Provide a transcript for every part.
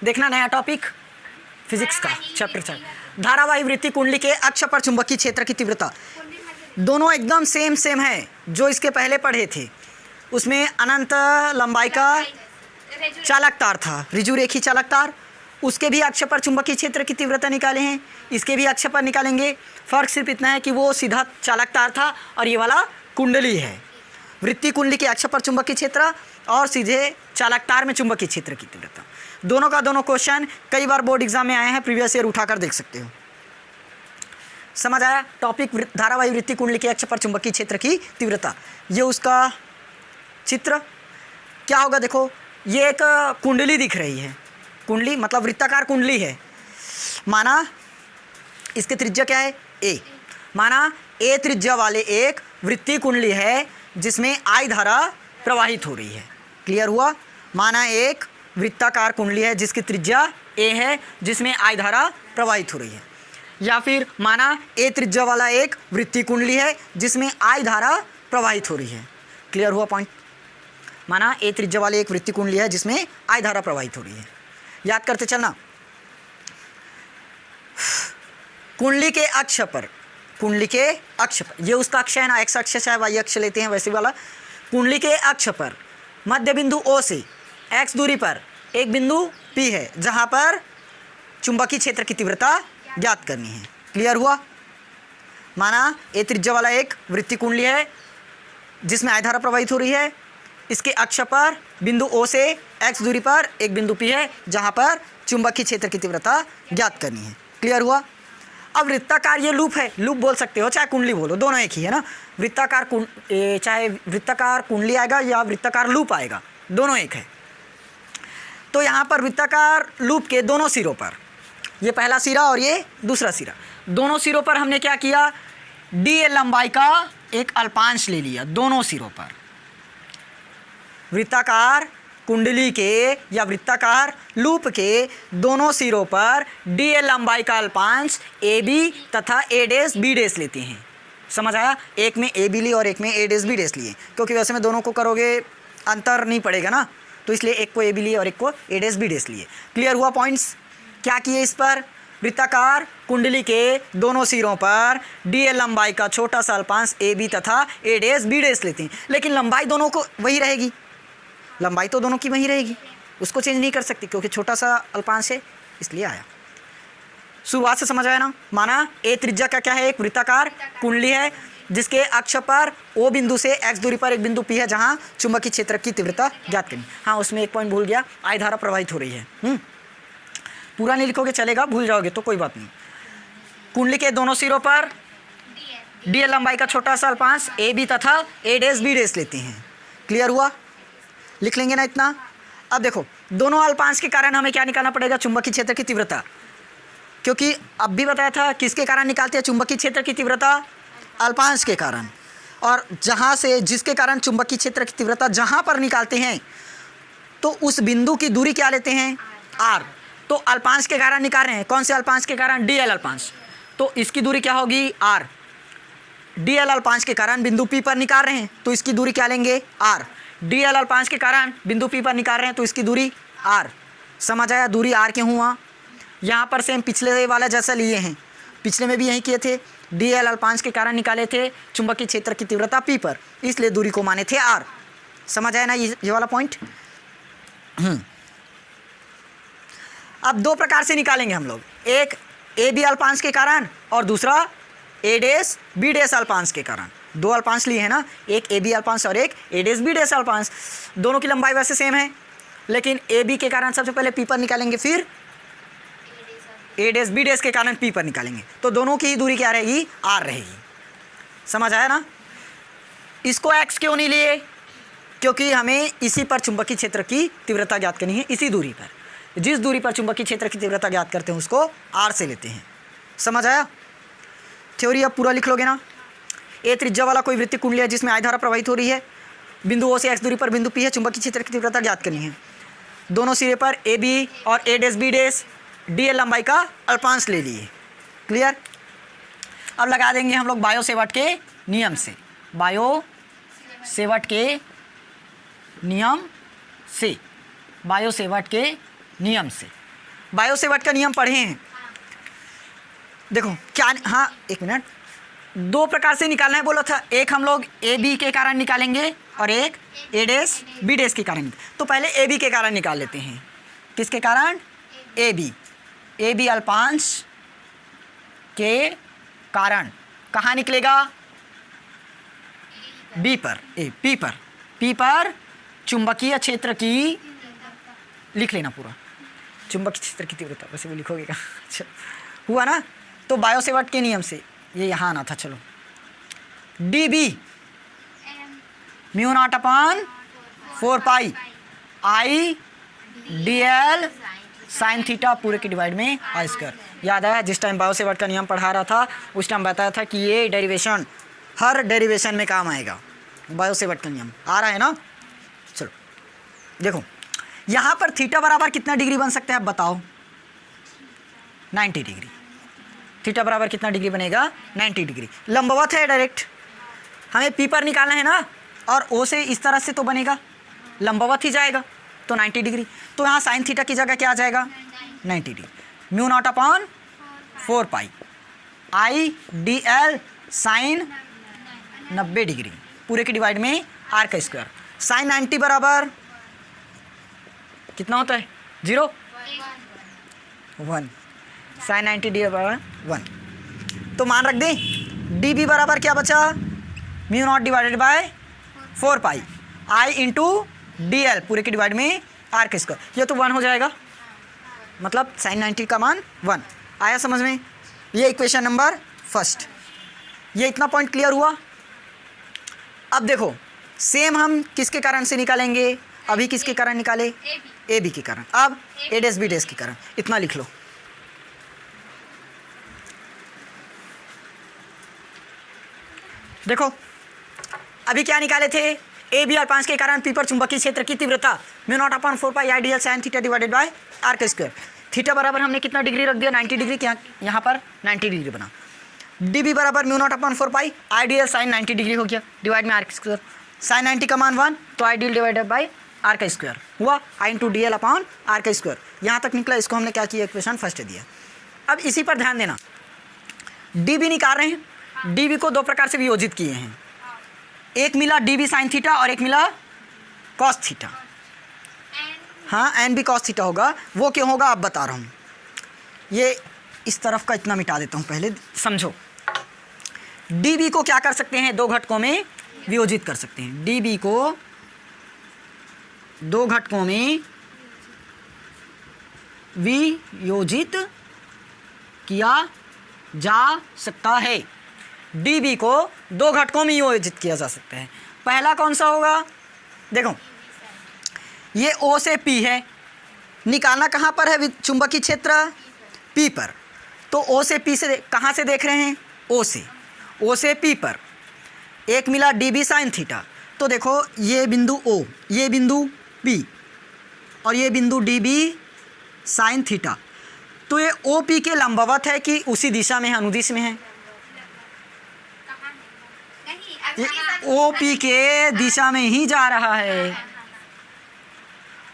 देखना नया topic physics का चैप्टर 4। धारावाही वृत्ति कुंडली के अक्ष पर चुंबकीय क्षेत्र की तीव्रता दोनों एकदम सेम है जो इसके पहले पढ़े थे। उसमें अनंत लंबाई का चालक तार था, ऋजुरेखी चालक तार, उसके भी अक्ष पर चुंबकीय क्षेत्र की तीव्रता निकाले हैं, इसके भी अक्ष पर निकालेंगे। फ़र्क सिर्फ इतना है कि वो सीधा चालक तार था और ये वाला कुंडली है। वृत्ति कुंडली के अक्ष पर चुंबकीय क्षेत्र और सीधे चालक तार में चुंबकीय क्षेत्र की तीव्रता, दोनों का दोनों क्वेश्चन कई बार बोर्ड एग्जाम में आए हैं, प्रीवियस ईयर उठाकर देख सकते हो। समझ आया टॉपिक धारावाही वृत्ति कुंडली के अक्ष पर चुंबकीय क्षेत्र की तीव्रता। ये उसका चित्र क्या होगा, देखो ये एक कुंडली दिख रही है, कुंडली मतलब वृत्ताकार कुंडली है। माना इसकी त्रिज्या क्या है ए, माना ए त्रिज्या वाले एक वृत्तीय कुंडली है जिसमें आई धारा प्रवाहित हो रही है। क्लियर हुआ। माना एक वृत्ताकार कुंडली है जिसकी त्रिज्या ए है जिसमें आई धारा प्रवाहित हो रही है। या फिर माना ए त्रिज्या वाला एक वृत्तीय कुंडली है जिसमें आई धारा प्रवाहित हो रही है। क्लियर हुआ पॉइंट। माना ए त्रिज्या वाली एक वृत्तीय कुंडली है जिसमें आई धारा प्रवाहित हो रही है। याद करते चलना। कुंडली के अक्ष पर, कुंडली के अक्ष पर, ये उसका अक्ष है ना, एक्स अक्ष चाहे वाई अक्ष लेते हैं वैसे वाला। कुंडली के अक्ष पर मध्य बिंदु ओ से एक्स दूरी पर एक बिंदु पी है जहाँ पर चुंबकीय क्षेत्र की तीव्रता ज्ञात करनी है। क्लियर हुआ। माना ए त्रिज्या वाला एक वृत्तीय कुंडली है जिसमें आई धारा प्रवाहित हो रही है, इसके अक्ष पर बिंदु ओ से एक्स दूरी पर एक बिंदु पी है जहाँ पर चुंबकीय क्षेत्र की तीव्रता ज्ञात करनी है। क्लियर हुआ। अब वृत्ताकार ये लूप है, लूप बोल सकते हो चाहे कुंडली बोलो, दोनों एक ही है ना। वृत्ताकार चाहे वृत्ताकार कुंडली आएगा या वृत्ताकार लूप आएगा, दोनों एक है। तो यहाँ पर वृत्ताकार लूप के दोनों सिरों पर, ये पहला सिरा और ये दूसरा सिरा, दोनों सिरों पर हमने क्या किया, डी एल लंबाई का एक अल्पांश ले लिया दोनों सिरों पर। वृत्ताकार कुंडली के या वृत्ताकार लूप के दोनों सिरों पर डी एल लंबाई का अल्पांश ए बी तथा ए डैश बी डैश लेते हैं। समझ आया। एक में ए बी लिए और एक में ए डैश बी डैश लिए, क्योंकि वैसे में दोनों को करोगे अंतर नहीं पड़ेगा ना, तो इसलिए एक को ए बी लिए और एक को ए डैश बी डैश लिए। क्लियर हुआ पॉइंट्स। क्या किए इस पर, वृत्ताकार कुंडली के दोनों सिरों पर डी एल लंबाई का छोटा सा अल्पांश ए बी तथा ए डैश बी डैश लेते हैं, लेकिन लंबाई दोनों को वही रहेगी, लंबाई तो दोनों की वही रहेगी, उसको चेंज नहीं कर सकती क्योंकि छोटा सा अल्पांश है, इसलिए आया। शुरुआत से समझ आया ना। माना ए त्रिज्या का क्या है, एक वृत्ताकार कुंडली है जिसके अक्ष पर ओ बिंदु से एक्स दूरी पर एक बिंदु पी है जहां चुंबकीय क्षेत्र की तीव्रता ज्ञात करनी। हाँ उसमें एक पॉइंट भूल गया, आई धारा प्रवाहित हो रही है। पूरा नहीं लिखोगे चलेगा, भूल जाओगे तो कोई बात नहीं। कुंडली के दोनों सिरों पर डी एल लंबाई का छोटा सा अल्पांश ए बी तथा ए डैश बी डैश लेते हैं। क्लियर हुआ। लिख लेंगे ना इतना। अब देखो दोनों अल्पांश के कारण हमें क्या निकालना पड़ेगा, चुंबकीय क्षेत्र की तीव्रता, क्योंकि अब भी बताया था किसके कारण निकालते हैं चुंबकीय क्षेत्र की तीव्रता, अल्पांश के कारण। और जहाँ से जिसके कारण चुंबकीय क्षेत्र की तीव्रता जहाँ पर निकालते हैं तो उस बिंदु की दूरी क्या लेते हैं, आर। तो अल्पांश के कारण निकाल रहे हैं, कौन से अल्पांश के कारण, डी एल अल्पांश, तो इसकी दूरी क्या होगी, आर। डी एल अल्पांश के कारण बिंदु पी पर निकाल रहे हैं तो इसकी दूरी क्या लेंगे, आर। डी एल अल्पांश के कारण बिंदु पी पर निकाल रहे हैं तो इसकी दूरी आर। समझ आया, दूरी आर क्यों हुआ। यहाँ पर सेम पिछले वाला जैसा लिए हैं, पिछले में भी यही किए थे, डी एल अल्पांश के कारण निकाले थे चुंबकीय क्षेत्र की तीव्रता पी पर, इसलिए दूरी को माने थे आर। समझ आया ना ये वाला पॉइंट। अब दो प्रकार से निकालेंगे हम लोग, एक ए बी अल्पांश के कारण और दूसरा ए डैश बी डैश अल्पांश के कारण। दो अल्पांश लिए हैं ना, एक ए बी अल्पांश और एक ए डैश बी डैश अल्पांश। दोनों की लंबाई वैसे सेम है, लेकिन ए बी के कारण सबसे पहले पी पर निकालेंगे, फिर ए डैश बी डैश के कारण पी पर निकालेंगे, तो दोनों की ही दूरी क्या रहेगी, आर रहेगी। समझ आया ना। इसको एक्स क्यों नहीं लिए, क्योंकि हमें इसी पर चुंबकीय क्षेत्र की तीव्रता ज्ञात करनी है, इसी दूरी पर। जिस दूरी पर चुंबकीय क्षेत्र की तीव्रता ज्ञात करते हैं उसको आर से लेते हैं। समझ आया। थ्योरी अब पूरा लिख लोगे ना। ए त्रिज्या वाला कोई वृत्तीय कुंडली है जिसमें आई धारा प्रवाहित हो रही है, बिंदु ओ से एक्स दूरी पर बिंदु पी है, चुंबकीय क्षेत्र की तीव्रता ज्ञात करनी है। दोनों सिरे पर ए बी और A dash B dash D L लंबाई का अल्पांश ले लिए। क्लियर। अब लगा देंगे हम लोग बायो सेवर्ट के नियम से, बायो सेवर्ट के नियम से, बायो सेवर्ट के नियम से। बायो सेवर्ट का नियम पढ़े हैं। देखो क्या, हाँ एक मिनट, दो प्रकार से निकालना है बोला था, एक हम लोग ए बी के कारण निकालेंगे और एक ए डैश बी डैश के कारण। तो पहले ए बी के कारण निकाल लेते हैं। किसके कारण? ए बी अल्पांश के कारण। कहाँ निकलेगा? बी पर, पी पर चुंबकीय क्षेत्र की, लिख लेना पूरा, चुंबकीय क्षेत्र की तीव्रता, वैसे वो लिखोगे का अच्छा हुआ ना। तो बायो सेवर्ट के नियम से ये यहाँ आना था। चलो D B mu naught upon 4 pi I D L sine theta पूरे के डिवाइड में आई स्क्वायर। याद आया जिस टाइम बायो सेवर्ट का नियम पढ़ा रहा था उस टाइम बताया था कि ये डेरिवेशन हर डेरिवेशन में काम आएगा। बायो सेवर्ट का नियम आ रहा है ना। चलो देखो यहाँ पर थीटा बराबर कितना डिग्री बन सकता है अब बताओ? 90 डिग्री। थीटा बराबर कितना डिग्री बनेगा? 90 डिग्री। लंबवत है डायरेक्ट, हमें पी पर निकालना है ना, और ओ से इस तरह से तो बनेगा, लंबवत ही जाएगा तो 90 डिग्री। तो यहाँ साइन थीटा की जगह क्या आ जाएगा? 90 degree. Mu naught upon 4 pi I D L sign 90 degree पूरे के डिवाइड में आर का स्क्वायर। साइन 90 बराबर कितना होता है? 0 1। साइन 90 डी बराबर 1। तो मान रख दें डी बी बराबर क्या बचा? Mu naught divided by 4 pi I into D L पूरे के डिवाइड में आर का स्क्वायर। ये तो 1 हो जाएगा, मतलब साइन 90 का मान 1 आया समझ में। ये इक्वेशन नंबर फर्स्ट। ये इतना पॉइंट क्लियर हुआ। अब देखो सेम हम किसके कारण से निकालेंगे? अभी किसके कारण निकाले? ए बी के कारण। अब ए डैश बी डैश के कारण। इतना लिख लो। देखो अभी क्या निकाले थे? ए बी अल्पांश के कारण पी पर चुंबकीय क्षेत्र की तीव्रता mu naught upon 4 pi I D L sine theta divided by R का स्क्वायर। थीटा बराबर हमने कितना डिग्री रख दिया? 90 डिग्री। क्या यहाँ पर 90 डिग्री बना। डी बी बराबर mu naught upon 4 pi I D L sign 90 degree हो गया डिवाइड में आर का स्क्वायर। साइन 90 का मान 1 तो I D L divided by R का स्क्वायर हुआ I into D L upon R का स्क्वायर। यहाँ तक निकला। इसको हमने क्या किया? इक्वेशन फर्स्ट दिया। अब इसी पर ध्यान देना, डी बी निकाल रहे हैं। डी बी को दो प्रकार से वियोजित किए हैं, एक मिला डी बी साइन थीटा और एक मिला कॉस थीटा। हाँ एन बी कॉस थीटा होगा। वो क्यों होगा आप बता रहा हूँ। ये इस तरफ का इतना मिटा देता हूँ, पहले समझो। डी बी को क्या कर सकते हैं? दो घटकों में वियोजित कर सकते हैं। डी बी को दो घटकों में वियोजित किया जा सकता है। डी बी को दो घटकों में वियोजित किया जा सकता है। पहला कौन सा होगा? देखो ये ओ से पी है, निकालना कहाँ पर है चुंबकीय क्षेत्र? पी पर। तो ओ से पी से कहाँ से देख रहे हैं? ओ से पी पर। एक मिला डी बी साइन थीटा। तो देखो ये बिंदु ओ, ये बिंदु पी और ये बिंदु डी बी साइन थीटा। तो ये ओ पी के लंबवत है कि उसी दिशा में है, अनुदिश में है? ये ओ पी के दिशा में ही जा रहा है।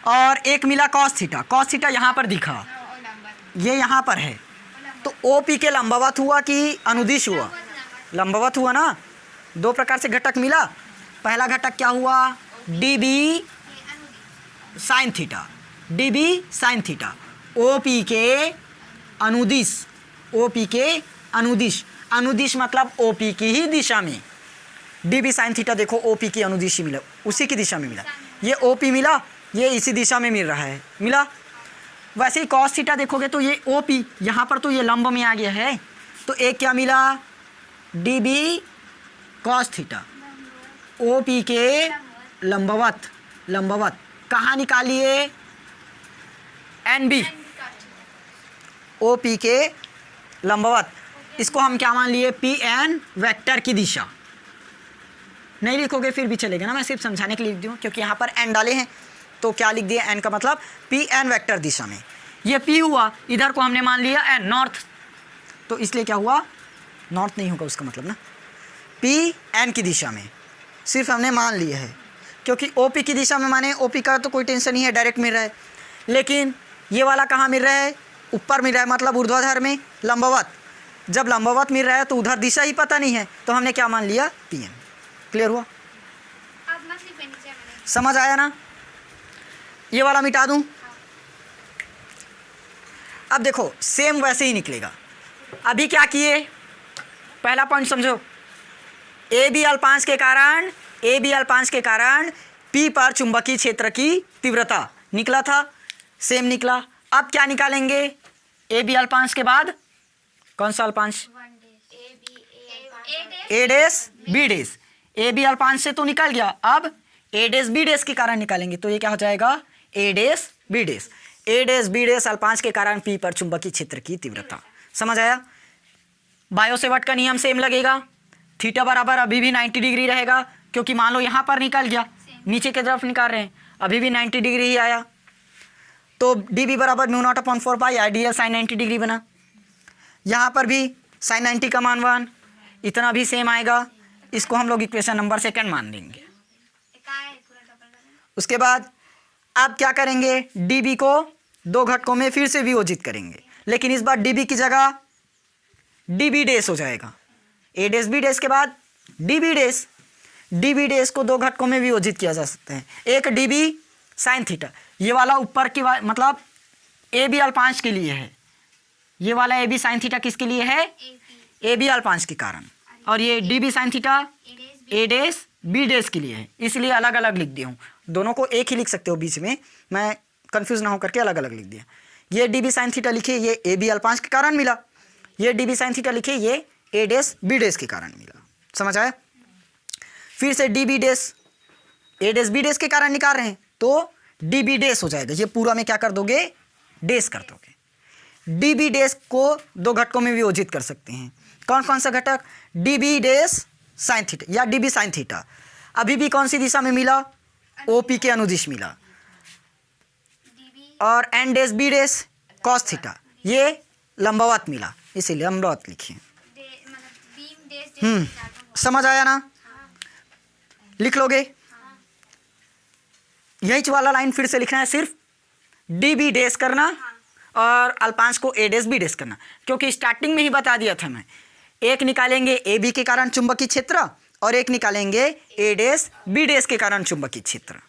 और एक मिला कॉस थीटा। कॉस थीटा यहाँ पर दिखा, ये यहाँ पर है। तो ओ पी के लंबवत हुआ कि अनुदिश हुआ? लंबवत हुआ ना। दो प्रकार से घटक मिला। पहला घटक क्या हुआ? D B sine theta. D B sine theta O P के अनुदिश। ओ पी के अनुदिश। अनुदिश मतलब ओ पी की ही दिशा में। डी बी साइन थीटा देखो ओ पी की अनुदिश ही मिला, उसी की दिशा में मिला। ये ओ पी मिला, ये इसी दिशा में मिल रहा है, मिला। वैसे ही कॉस थीटा देखोगे तो ये ओ पी यहाँ पर तो ये लंब में आ गया है। तो एक क्या मिला? D B cos theta O P के लंबवत। लंबवत कहाँ निकालिए? एन बी ओ पी के लंबवत। इसको हम क्या मान लिए? पी एन वेक्टर की दिशा। नहीं लिखोगे फिर भी चलेगा ना, मैं सिर्फ समझाने के लिए लिख दूँ क्योंकि यहाँ पर एन डाले हैं। तो क्या लिख दिया? एन का मतलब पी एन वेक्टर दिशा में। ये पी हुआ, इधर को हमने मान लिया एन नॉर्थ। तो इसलिए क्या हुआ? नॉर्थ नहीं होगा उसका मतलब ना, पी एन की दिशा में सिर्फ हमने मान लिया है क्योंकि ओ पी की दिशा में माने ओ पी का तो कोई टेंशन नहीं है, डायरेक्ट मिल रहा है। लेकिन ये वाला कहाँ मिल रहा है? ऊपर मिल रहा है मतलब ऊर्ध्वाधर में लंबवत। जब लंबवत मिल रहा है तो उधर दिशा ही पता नहीं है, तो हमने क्या मान लिया, PM। क्लियर हुआ? समझ आया ना? ये वाला मिटा दूं। अब देखो सेम वैसे ही निकलेगा। अभी क्या किए, पहला पॉइंट समझो, AB अल्पांश के कारण P पर चुंबकीय क्षेत्र की तीव्रता निकला था, सेम निकला। अब क्या निकालेंगे, AB अल्पांश के बाद कौन सा अल्पांश, A dash B dash. AB अल्पांश से तो निकल गया, अब A डैश B डैश के कारण निकालेंगे, तो ये क्या हो जाएगा, A dash B dash. A dash B dash अल्पांश के कारण P पर चुंबकीय क्षेत्र की तीव्रता। समझ आया? बायो सेवर्ट का नियम सेम लगेगा। थीटा बराबर अभी भी 90 डिग्री रहेगा, क्योंकि मान लो यहाँ पर निकल गया, नीचे की तरफ निकाल रहे हैं, अभी भी 90 डिग्री ही आया, तो dB बराबर μ0/4 पाई आइडियल साइन 90 डिग्री बना। यहाँ पर भी साइन 90 का मान 1, इतना भी सेम आएगा। इसको हम लोग इक्वेशन नंबर 2 मान देंगे। उसके बाद अब क्या करेंगे, dB को 2 घटकों में फिर से वियोजित करेंगे, लेकिन इस बार dB की जगह dB डैश हो जाएगा। A डैश B डैश के बाद dB डैश। dB डैश को 2 घटकों में वियोजित किया जा सकता है। एक dB साइन थीटा, ये वाला ऊपर की मतलब AB अल्पांश के लिए है, ये वाला AB साइन थीटा किसके लिए है, AB अल्पांश के कारण, और ये dB sine theta A dash B dash के लिए है, इसलिए अलग अलग लिख दिया हूँ। दोनों को एक ही लिख सकते हो, बीच में मैं कंफ्यूज ना हो करके अलग अलग लिख दिया। ये dB साइन थीटा लिखे, ये AB अल्पांश के कारण मिला। ये dB साइन थीटा लिखे, ये A डैश B डैश के कारण मिला। समझ आया? फिर से dB dash A dash B dash के कारण निकाल रहे हैं, तो dB डैश हो जाएगा। ये पूरा में क्या कर दोगे, डैश कर दोगे। dB डैश को 2 घटकों में वियोजित कर सकते हैं। कौन कौन सा घटक, dB डैश साइन थीटा या dB साइन थीटा, अभी भी कौन सी दिशा में मिला, OP के अनुदिश मिला। और N dash B dash cos theta, ये लंबवत मिला, इसीलिए लंबवत लिखिए। समझ आया ना? लिख लोगे? यही वाला लाइन फिर से लिखना है, सिर्फ dB डैश करना और अल्पांश को A डैश B डैश करना, क्योंकि स्टार्टिंग में ही बता दिया था मैं। एक निकालेंगे AB के कारण चुंबकीय क्षेत्र और एक निकालेंगे A डैश B डैश के कारण चुंबकीय क्षेत्र।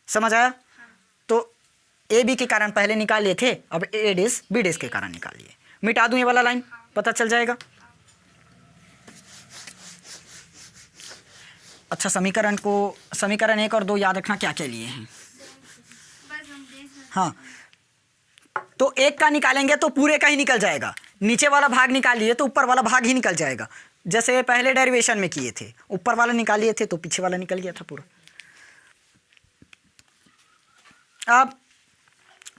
समझ आया? तो AB के कारण पहले निकाल लिए थे, अब A डैश B डैश के कारण निकाल लिए। मिटा दूं ये वाला लाइन, पता चल जाएगा। अच्छा, समीकरण 1 और 2 याद रखना क्या क्या लिए हैं। हाँ, तो एक का निकालेंगे तो पूरे का ही निकल जाएगा, नीचे वाला भाग निकाल लिए तो ऊपर वाला भाग ही निकल जाएगा। जैसे पहले डेरिवेशन में किए थे, ऊपर वाला निकाल लिए थे तो पीछे वाला निकल गया था पूरा। अब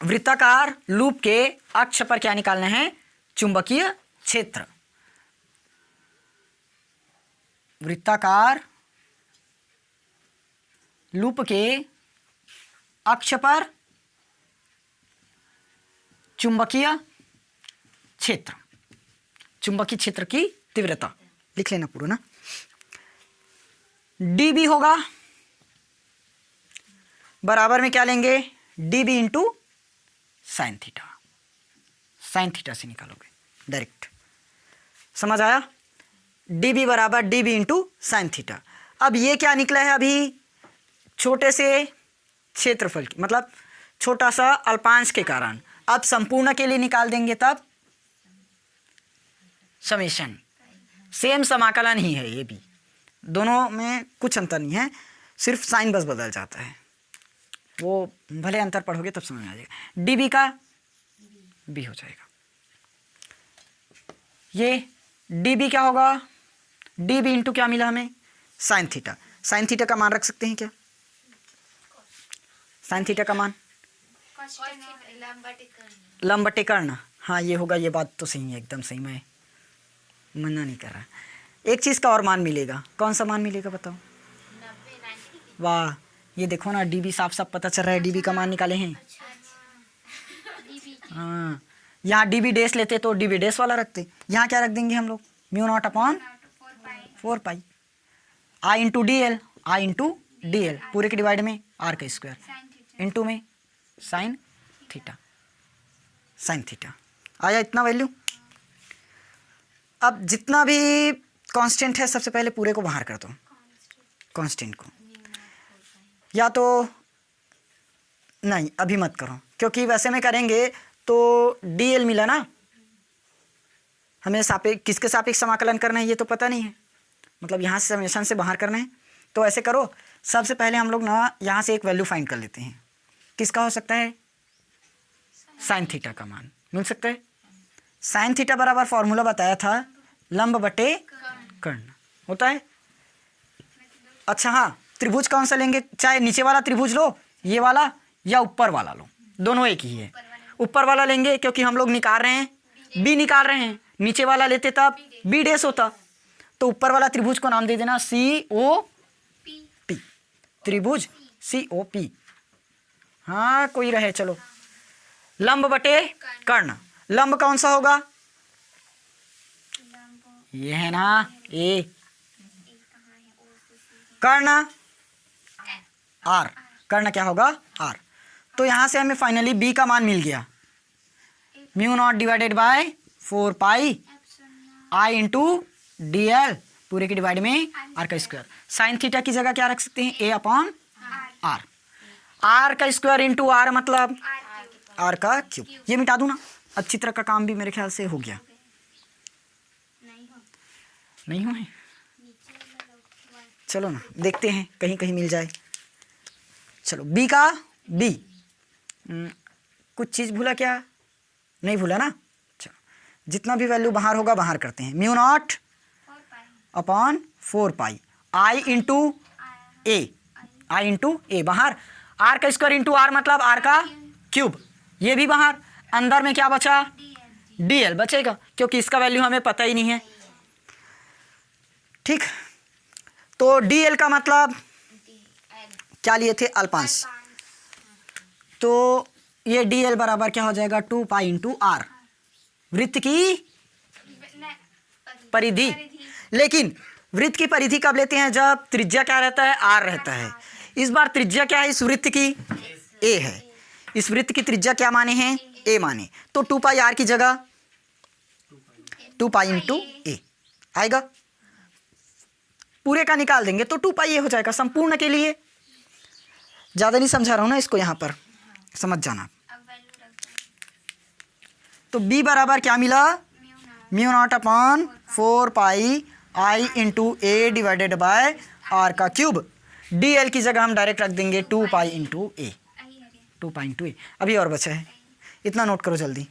वृत्ताकार लूप के अक्ष पर क्या निकालना है, चुंबकीय क्षेत्र। वृत्ताकार लूप के अक्ष पर चुंबकीय क्षेत्र, चुंबकीय क्षेत्र की तीव्रता लिख लेना पूरा ना। dB होगा बराबर में क्या लेंगे, dB into sine theta. Sine theta से निकालोगे डायरेक्ट। समझ आया? dB बराबर dB इंटू साइन थीटा। अब ये क्या निकला है, अभी छोटे से क्षेत्रफल की, मतलब छोटा सा अल्पांश के कारण। अब संपूर्ण के लिए निकाल देंगे तब समेशन, सेम समाकलन ही है, ये भी दोनों में कुछ अंतर नहीं है, सिर्फ साइन बस बदल जाता है। वो भले अंतर पढ़ोगे तब समझ में आ जाएगा। dB का B हो जाएगा। ये dB क्या होगा, dB इंटू क्या मिला हमें, साइन थीटा। साइन थीटा का मान रख सकते हैं क्या, साइन थीटा का मान लंबटे कर्ण। हाँ ये होगा, ये बात तो सही है, एकदम सही, मैं मना नहीं कर रहा। एक चीज़ का और मान मिलेगा, कौन सा मान मिलेगा बताओ। वाह, ये देखो ना, dB साफ साफ पता चल रहा है, dB का मान निकाले हैं। हाँ, यहाँ dB डैश लेते तो dB डैश वाला रखते, यहाँ क्या रख देंगे हम लोग, μ0/4 पाई I into DL, I into DL पूरे के डिवाइड में R का स्क्वायर इंटू में साइन थीटा, साइन थीटा। आया इतना वैल्यू। अब जितना भी कांस्टेंट है सबसे पहले पूरे को बाहर कर दो, कांस्टेंट को। या तो नहीं अभी मत करो, क्योंकि वैसे में करेंगे तो डीएल मिला ना, हमें सापेक्ष किसके सापेक्ष समाकलन करना है ये तो पता नहीं है, मतलब यहाँ से समेशन से बाहर करना है। तो ऐसे करो, सबसे पहले हम लोग ना यहाँ से एक वैल्यू फाइंड कर लेते हैं। किसका हो सकता है? साइन थीटा का मान मिल सकता है। साइन थीटा बराबर फॉर्मूला बताया था लंब बटे कर्ण होता है। अच्छा हाँ, त्रिभुज कौन सा लेंगे? चाहे नीचे वाला त्रिभुज लो, ये वाला, या ऊपर वाला लो, दोनों एक ही है। ऊपर वाला लेंगे क्योंकि हम लोग निकाल रहे हैं, बी निकाल रहे हैं। नीचे वाला लेते तब बी डैश होता। तो ऊपर वाला त्रिभुज को नाम दे देना COP, त्रिभुज COP। हाँ कोई रहे, चलो। लंब बटे कर्ण, लंब कौन सा होगा? ये है ना ए। कर्ण R, कर्ण क्या होगा? R। तो यहां से हमें फाइनली b का मान मिल गया, μ0 divided by 4 pi I into DL, पूरे के डिवाइड में R का स्क्वायर। साइन थीटा की जगह क्या रख सकते हैं? A upon R। R का स्क्वायर इंटू R मतलब R का क्यूब। ये मिटा दूं ना, अब चित्र का काम भी मेरे ख्याल से हो गया। नहीं हुआ है? चलो ना देखते हैं, कहीं कहीं मिल जाए। चलो b का b, कुछ चीज़ भूला क्या? नहीं भूला ना। चलो जितना भी वैल्यू बाहर होगा बाहर करते हैं। μ0 upon 4 pi I into A, I into A बाहर, R का स्क्वायर इंटू R मतलब R का क्यूब, ये भी बाहर। अंदर में क्या बचा? DL बचेगा, क्योंकि इसका वैल्यू हमें पता ही नहीं है। ठीक, तो DL का मतलब क्या लिए थे? अल्पांश। तो ये DL बराबर क्या हो जाएगा? 2 पाई इंटू R, वृत्त की परिधि। लेकिन वृत्त की परिधि कब लेते हैं? जब त्रिज्या क्या रहता है? R रहता है। इस बार त्रिज्या क्या है इस वृत्त की? A है। इस वृत्त की त्रिज्या क्या माने हैं? A माने। तो 2 पाई R की जगह 2 पाई इंटू A आएगा। पूरे का निकाल देंगे तो 2 पाई A हो जाएगा। संपूर्ण के लिए ज़्यादा नहीं समझा रहा हूँ ना इसको, यहाँ पर समझ जाना। तो b बराबर क्या मिला? μ0 upon 4 pi I into A divided by R का क्यूब। DL की जगह हम डायरेक्ट रख देंगे 2 पाई इंटू ए, 2 पाई इंटू ए। अभी और बचा है, इतना नोट करो जल्दी।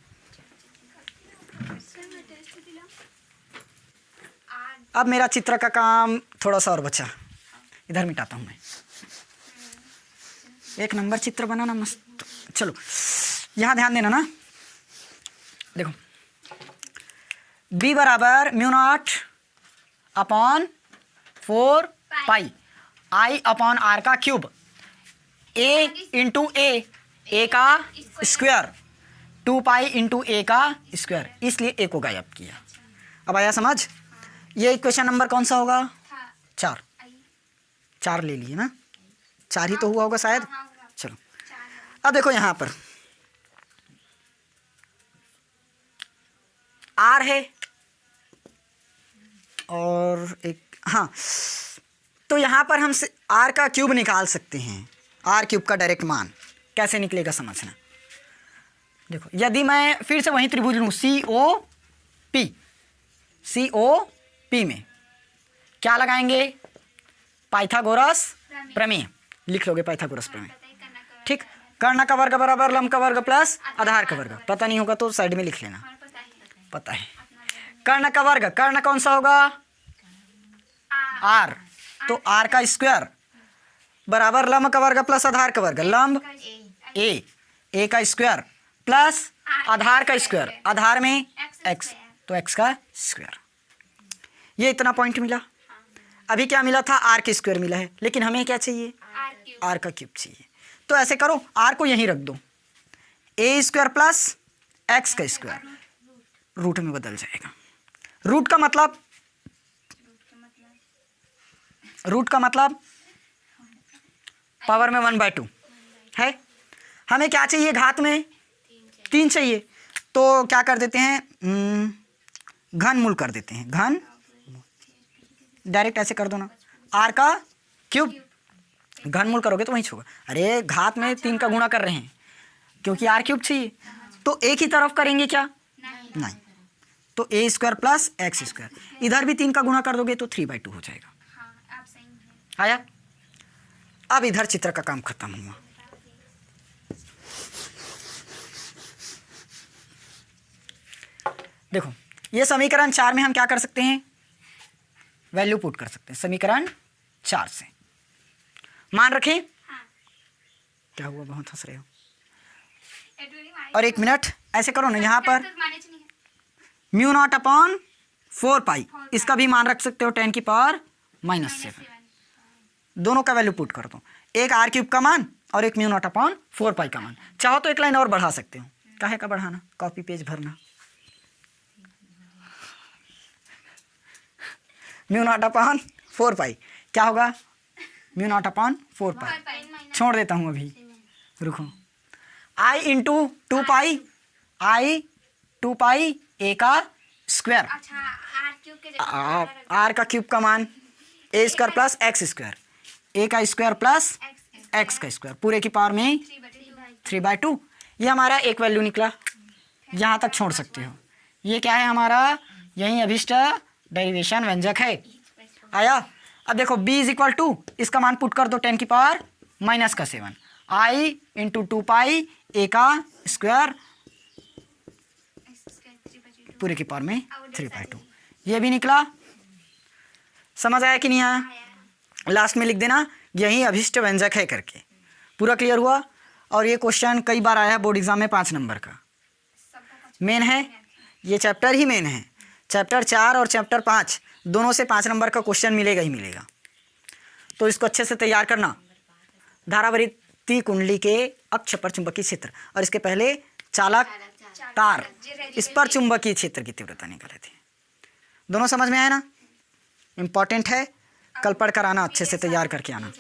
अब मेरा चित्र का काम थोड़ा सा और बचा, इधर मिटाता हूँ मैं। एक नंबर चित्र बनाना मस्त। चलो यहाँ ध्यान देना ना, देखो b बराबर μ0 upon 4 pi I upon R का क्यूब, a इंटू ए का स्क्वायर, 2 पाई इंटू ए का स्क्वायर, इसलिए ए को गायब किया। अब आया समझ? ये इक्वेशन नंबर कौन सा होगा? 4 ले लिए ना, 4 ही तो हुआ होगा शायद। चलो अब देखो यहाँ पर R है और एक, हाँ तो यहाँ पर हम R का क्यूब निकाल सकते हैं। R क्यूब का डायरेक्ट मान कैसे निकलेगा समझना। देखो यदि मैं फिर से वही त्रिभुज लूँ COP में क्या लगाएंगे? पाइथागोरस प्रमेय लिख लोगे, पाइथागोरस प्रमेय। ठीक, कर्ण का वर्ग बराबर लंब का वर्ग प्लस आधार का वर्ग। पता नहीं होगा तो साइड में लिख लेना, पता है। कर्ण का वर्ग, कर्ण कौन सा होगा? R, तो R का स्क्वायर बराबर लंब का वर्ग प्लस आधार का वर्ग, लंब A का स्क्वायर प्लस आधार का स्क्वायर, आधार में x, तो x का स्क्वायर। ये इतना पॉइंट मिला। अभी क्या मिला था? R का स्क्वायर मिला है, लेकिन हमें क्या चाहिए? R का क्यूब चाहिए। तो ऐसे करो, R को यहीं रख दो, a स्क्वायर प्लस x का स्क्वायर रूट में बदल जाएगा। रूट का मतलब पावर में 1/2 है। हमें क्या चाहिए? घात में 3 चाहिए। तो क्या कर देते हैं, घन मूल कर देते हैं, घन डायरेक्ट ऐसे कर दो ना, आर का क्यूब घन मूल करोगे तो वहीं होगा। अरे घात में 3 का गुणा कर रहे हैं क्योंकि आर क्यूब चाहिए, तो एक ही तरफ करेंगे क्या, नहीं, तो ए स्क्वायर प्लस एक्स स्क्वायर, इधर भी 3 का गुणा कर दोगे तो 3/2 हो जाएगा। आया, अब इधर चित्र का काम खत्म हुआ। देखो ये समीकरण 4 में हम क्या कर सकते हैं, वैल्यू पुट कर सकते हैं। समीकरण 4 से मान रखें, क्या हुआ, बहुत हंस रहे हो। और 1 मिनट ऐसे करो ना, यहाँ पर μ0/4 इसका भी मान रख सकते हो, 10⁻⁻⁷ दोनों का वैल्यू पुट कर दो, एक आर क्यूब का मान और एक μ0/4 का मान। चाहो तो एक लाइन और बढ़ा सकते हो, काहे का बढ़ाना, कॉपी पेज भरना। μ0/4 क्या होगा, μ0/4 छोड़ देता हूँ अभी, रुको। I इंटू 2 आई 2 ए का स्क्वायर, आर का क्यूब का मान ए स्क्वायर प्लस एक्स स्क्वायर, ए का स्क्वायर प्लस एक्स का स्क्वायर पूरे की पावर में 3/2। ये हमारा एक वैल्यू निकला, यहाँ तक छोड़ सकते हो। ये क्या है हमारा, यही अभिष्ट डेरिवेशन व्यंजक है। आया, अब देखो b = इसका मान पुट कर दो 10⁻⁻⁷ आई इंटू 2 ए का स्क्वायर पूरे की पावर में 3/2, ये भी निकला। समझ आया कि नहीं आया, लास्ट में लिख देना यही अभिष्ट व्यंजक है करके। पूरा क्लियर हुआ। और ये क्वेश्चन कई बार आया है बोर्ड एग्जाम में, 5 नंबर का मेन है, ये चैप्टर ही मेन है। चैप्टर 4 और चैप्टर 5 दोनों से 5 नंबर का क्वेश्चन मिलेगा ही मिलेगा, तो इसको अच्छे से तैयार करना। धारावृत्ति कुंडली के अक्ष पर चुंबकीय क्षेत्र और इसके पहले चालक तार, इस पर चुंबकीय क्षेत्र की तीव्रता निकाले थे। दोनों समझ में आया ना, इम्पॉर्टेंट है, कल पढ़ कर आना, अच्छे से तैयार करके आना।